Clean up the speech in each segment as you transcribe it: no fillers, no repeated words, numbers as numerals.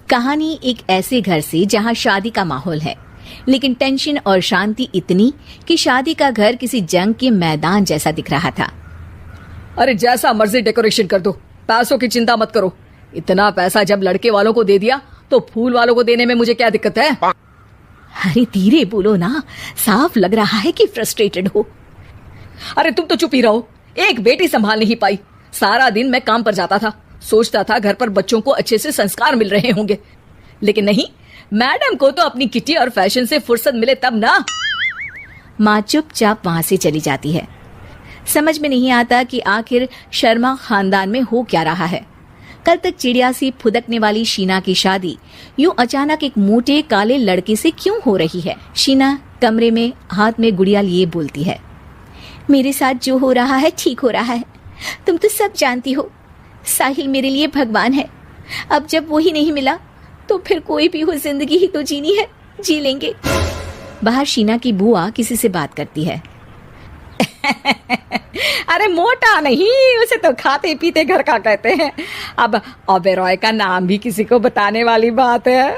कहानी एक ऐसे घर से जहां शादी का माहौल है, लेकिन टेंशन और शांति इतनी कि शादी का घर किसी जंग के मैदान जैसा दिख रहा था। अरे जैसा मर्जी डेकोरेशन कर दो, पैसों की चिंता मत करो। इतना पैसा जब लड़के वालों को दे दिया तो फूल वालों को देने में मुझे क्या दिक्कत है? अरे धीरे बोलो ना, साफ लग रहा है कि फ्रस्ट्रेटेड हो। अरे तुम तो चुप ही रहो। एक बेटी संभाल नहीं पाई। सारा दिन मैं काम पर जाता था, सोचता था घर पर बच्चों को अच्छे से संस्कार मिल रहे होंगे, लेकिन नहीं, मैडम को तो अपनी किटी और फैशन से फुर्सत मिले तब ना। माँ चुपचाप वहां से चली जाती है। समझ में नहीं आता कि आखिर शर्मा खानदान में हो क्या रहा है। कल तक चिड़िया सी फुदकने वाली शीना की शादी यूं अचानक एक मोटे काले लड़के से क्यों हो रही है? शीना कमरे में हाथ में गुड़िया लिए बोलती है, मेरे साथ जो हो रहा है ठीक हो रहा है। तुम तो सब जानती हो, साहिल मेरे लिए भगवान है। अब जब वो ही नहीं मिला तो फिर कोई भी हो, जिंदगी ही तो जीनी है, जी लेंगे। बाहर शीना की बुआ किसी से बात करती है। अरे मोटा नहीं, उसे तो खाते पीते घर का कहते हैं। अब ओबेरॉय का नाम भी किसी को बताने वाली बात है।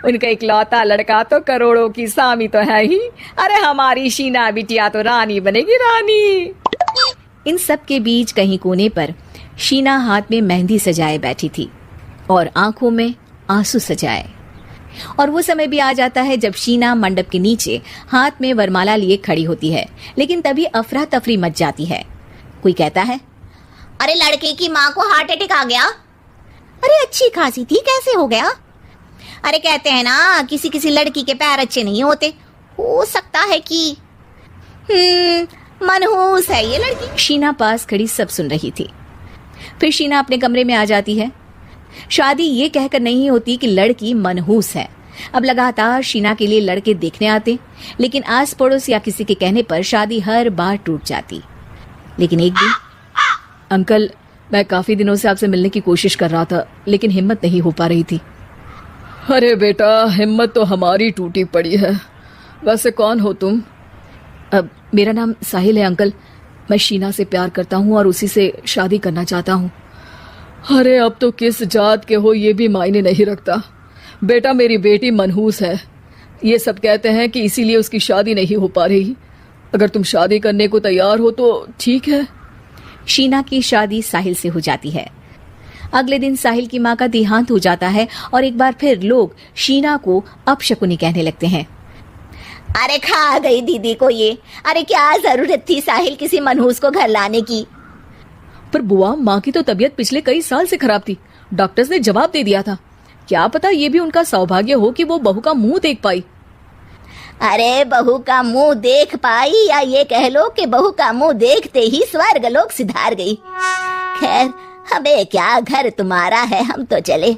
उनका इकलौता लड़का तो करोड़ों की सामी तो है ही। अरे हमारी शीना बिटिया तो रानी बनेगी, रानी। इन सब के बीच कहीं कोने पर शीना हाथ में मेहंदी सजाए बैठी थी और आंखों में आंसू सजाए। और वो समय भी आ जाता है जब शीना मंडप के नीचे हाथ में वरमाला लिए खड़ी होती है, लेकिन तभी अफरा तफरी मच जाती है। कोई कहता है, अरे लड़के की माँ को हार्ट अटैक आ गया। अरे अच्छी खासी थी, कैसे हो गया? अरे कहते हैं ना, किसी किसी लड़की के पैर अच्छे नहीं होते, हो सकता है कि मनहूस है ये लड़की। शीना पास खड़ी सब सुन रही थी। फिर शीना अपने कमरे में आ जाती है। शादी ये कहकर नहीं होती कि लड़की मनहूस है। अब लगातार शीना के लिए लड़के देखने आते, लेकिन आस पड़ोस या किसी के कहने पर शादी हर बार टूट जाती। लेकिन एक दिन, अंकल, मैं काफी दिनों से आपसे मिलने की कोशिश कर रहा था, लेकिन हिम्मत नहीं हो पा रही थी। अरे बेटा, हिम्मत तो हमारी टूटी पड़ी है। वैसे कौन हो तुम? अब मेरा नाम साहिल है अंकल। मैं शीना से प्यार करता हूँ और उसी से शादी करना चाहता हूँ। अरे अब तो किस जात के हो ये भी मायने नहीं रखता। बेटा, मेरी बेटी मनहूस है। ये सब कहते हैं कि इसीलिए उसकी शादी नहीं हो पा रही। अगर तुम शादी करने को तैयार हो तो ठीक है। शीना की शादी साहिल से हो जाती है। अगले दिन साहिल की माँ का देहांत हो जाता है और एक बार फिर लोग शीना को अपशकुनी कहने लगते हैं। अरे खा गई दीदी को ये। अरे क्या जरूरत थी साहिल किसी मनहूस को घर लाने की? पर बुआ, माँ की तो तबीयत पिछले कई साल से खराब थी। डॉक्टर्स ने जवाब दे दिया था। क्या पता ये भी उनका सौभाग्य हो कि वो बहू का मुंह देख पाई। अरे बहू का मुंह देख पाई, या ये कह लो कि बहू का मुंह देखते ही स्वर्ग लोक सिधार गई। खैर, हमें क्या, घर तुम्हारा है, हम तो चले।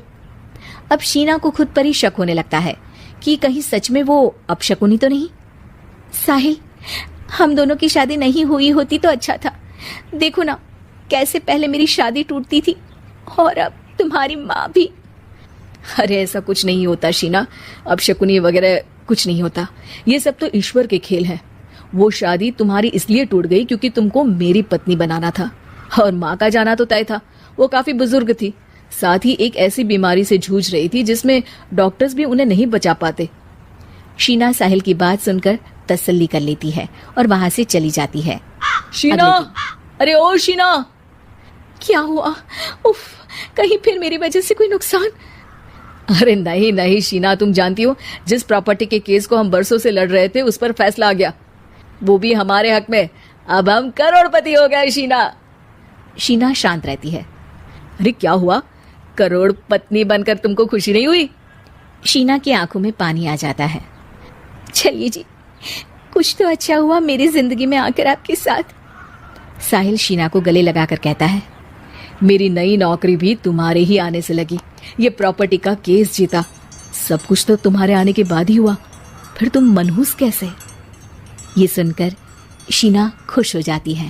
अब शीना को खुद पर ही शक होने लगता है कि कहीं सच में वो अपशकुनी तो नहीं। साहिल, हम दोनों की शादी नहीं हुई होती तो अच्छा था। देखो ना कैसे पहले मेरी शादी टूटती थी और अब तुम्हारी माँ भी। अरे ऐसा कुछ नहीं होता शीना, अपशकुनी वगैरह कुछ नहीं होता। ये सब तो ईश्वर के खेल हैं। वो शादी तुम्हारी इसलिए टूट गई क्योंकि तुमको मेरी पत्नी बनाना था, और माँ का जाना तो तय था। वो काफी बुजुर्ग थी, साथ ही एक ऐसी बीमारी से जूझ रही थी जिसमें डॉक्टर्स भी उन्हें नहीं बचा पाते। शीना साहिल की बात सुनकर तसल्ली कर लेती है और वहां से चली जाती है। शीना, अरे ओ शीना, क्या हुआ? उफ, कहीं फिर मेरी वजह से कोई नुकसान? अरे नहीं नहीं शीना, तुम जानती हो जिस प्रॉपर्टी के केस को हम बरसों से लड़ रहे थे उस पर फैसला आ गया, वो भी हमारे हक में। अब हम करोड़पति हो गए शीना। शीना शांत रहती है। अरे क्या हुआ? करोड़ पत्नी बनकर तुमको खुशी नहीं हुई? शीना की आंखों में पानी आ जाता है। चलिए जी, कुछ तो अच्छा हुआ मेरी जिंदगी में आकर आपके साथ। साहिल शीना को गले लगाकर कहता है, मेरी नई नौकरी भी तुम्हारे ही आने से लगी। ये प्रॉपर्टी का केस जीता, सब कुछ तो तुम्हारे आने के बाद ही हुआ। फिर तुम मनहूस कैसे? ये सुनकर शीना खुश हो जाती है।